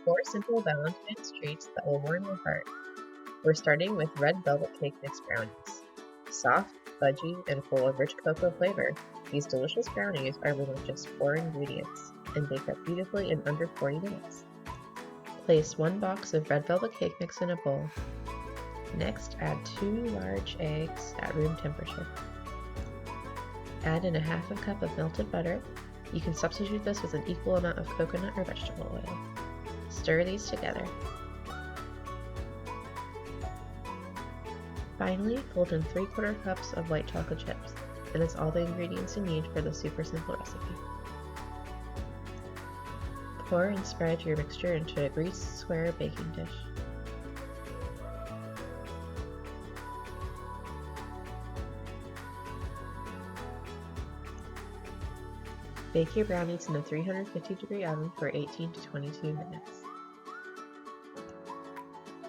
4 simple Valentine's treats that will warm your heart. We're starting with red velvet cake mix brownies. Soft, fudgy, and full of rich cocoa flavor, these delicious brownies are made with just 4 ingredients and bake up beautifully in under 40 minutes. Place 1 box of red velvet cake mix in a bowl. Next, add 2 large eggs at room temperature. Add in a half a cup of melted butter. You can substitute this with an equal amount of coconut or vegetable oil. Stir these together. Finally, fold in 3/4 cups of white chocolate chips, and that's all the ingredients you need for this super simple recipe. Pour and spread your mixture into a greased square baking dish. Bake your brownies in a 350-degree oven for 18 to 22 minutes.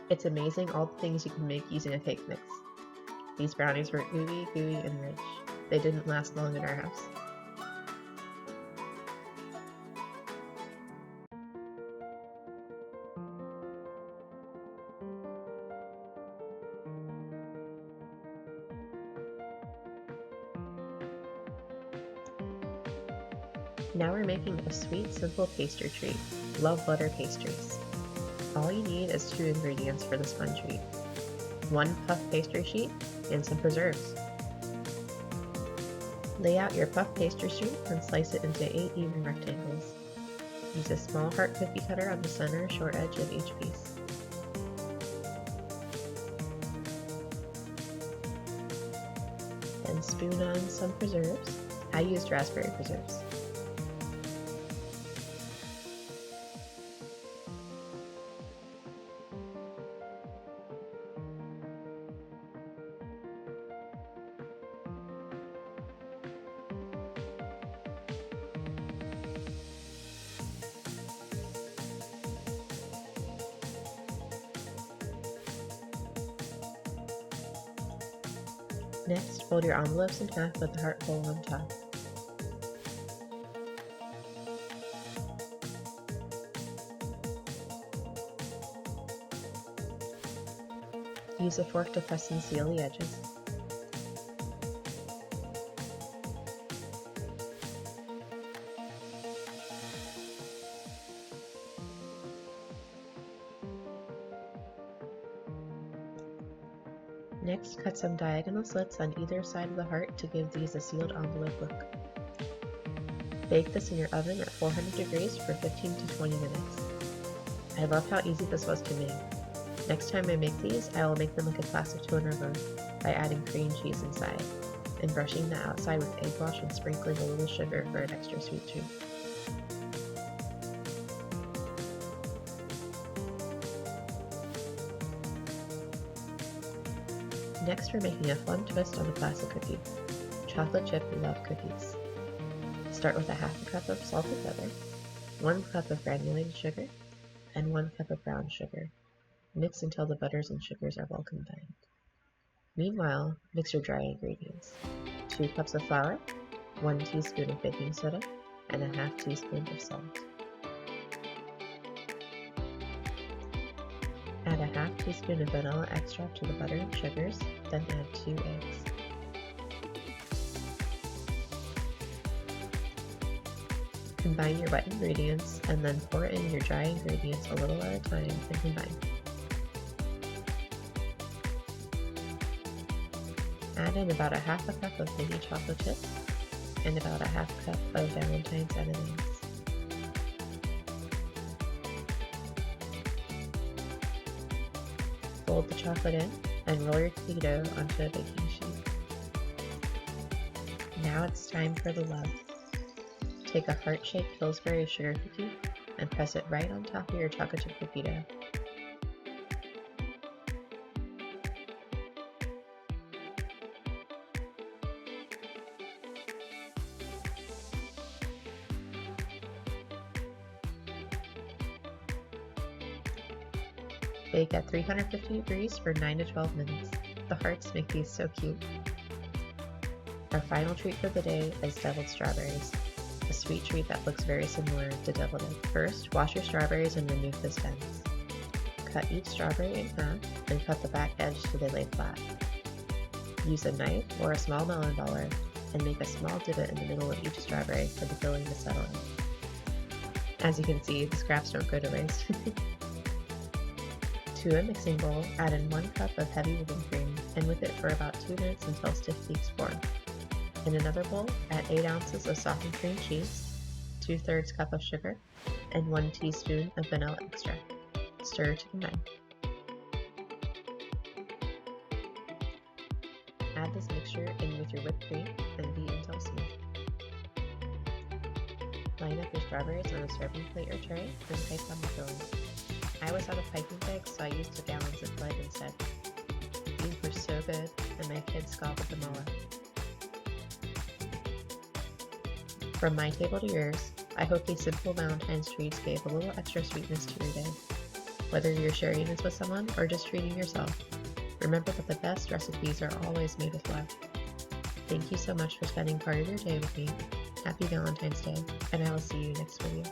It's amazing all the things you can make using a cake mix. These brownies were ooey, gooey, and rich. They didn't last long in our house. Now we're making a sweet, simple pastry treat. Love butter pastries. All you need is 2 ingredients for this fun treat. 1 puff pastry sheet and some preserves. Lay out your puff pastry sheet and slice it into 8 even rectangles. Use a small heart cookie cutter on the center short edge of each piece. Then spoon on some preserves. I used raspberry preserves. Next, fold your envelopes in half with the heart hole on top. Use a fork to press and seal the edges. Next, cut some diagonal slits on either side of the heart to give these a sealed envelope look. Bake this in your oven at 400 degrees for 15 to 20 minutes. I love how easy this was to make. Next time I make these, I will make them like a classic toner run by adding cream cheese inside and brushing the outside with egg wash and sprinkling a little sugar for an extra sweet treat. Next, we're making a fun twist on the classic cookie, chocolate chip love cookies. Start with a half a cup of salted butter, 1 cup of granulated sugar, and 1 cup of brown sugar. Mix until the butters and sugars are well combined. Meanwhile, mix your dry ingredients. 2 cups of flour, 1 teaspoon of baking soda, and a half teaspoon of salt. Add a half teaspoon of vanilla extract to the butter and sugars, then add 2 eggs. Combine your wet ingredients and then pour in your dry ingredients a little at a time and combine. Add in about a half a cup of mini chocolate chips and about a half cup of Valentine's M&Ms. Fold the chocolate in and roll your cookie dough onto a baking sheet. Now it's time for the love. Take a heart-shaped Pillsbury sugar cookie and press it right on top of your chocolate chip cookie dough. Bake at 350 degrees for 9 to 12 minutes. The hearts make these so cute. Our final treat for the day is deviled strawberries. a sweet treat that looks very similar to deviled egg. First, wash your strawberries and remove the stems. Cut each strawberry in half and cut the back edge so they lay flat. Use a knife or a small melon baller and make a small divot in the middle of each strawberry for the filling to settle in. As you can see, the scraps don't go to waste. To a mixing bowl, add in 1 cup of heavy whipping cream and whip it for about 2 minutes until stiff peaks form. In another bowl, add 8 ounces of softened cream cheese, 2/3 cup of sugar, and 1 teaspoon of vanilla extract. Stir to combine. Add this mixture in with your whipped cream and beat until smooth. Line up your strawberries on a serving plate or tray and pipe on the filling. I always have a piping bag, so I used 2 gallons of Ziploc instead. These were so good, and my kids gobbled them all up. From my table to yours, I hope these simple Valentine's treats gave a little extra sweetness to your day. Whether you're sharing this with someone or just treating yourself, remember that the best recipes are always made with love. Thank you so much for spending part of your day with me. Happy Valentine's Day, and I will see you next video.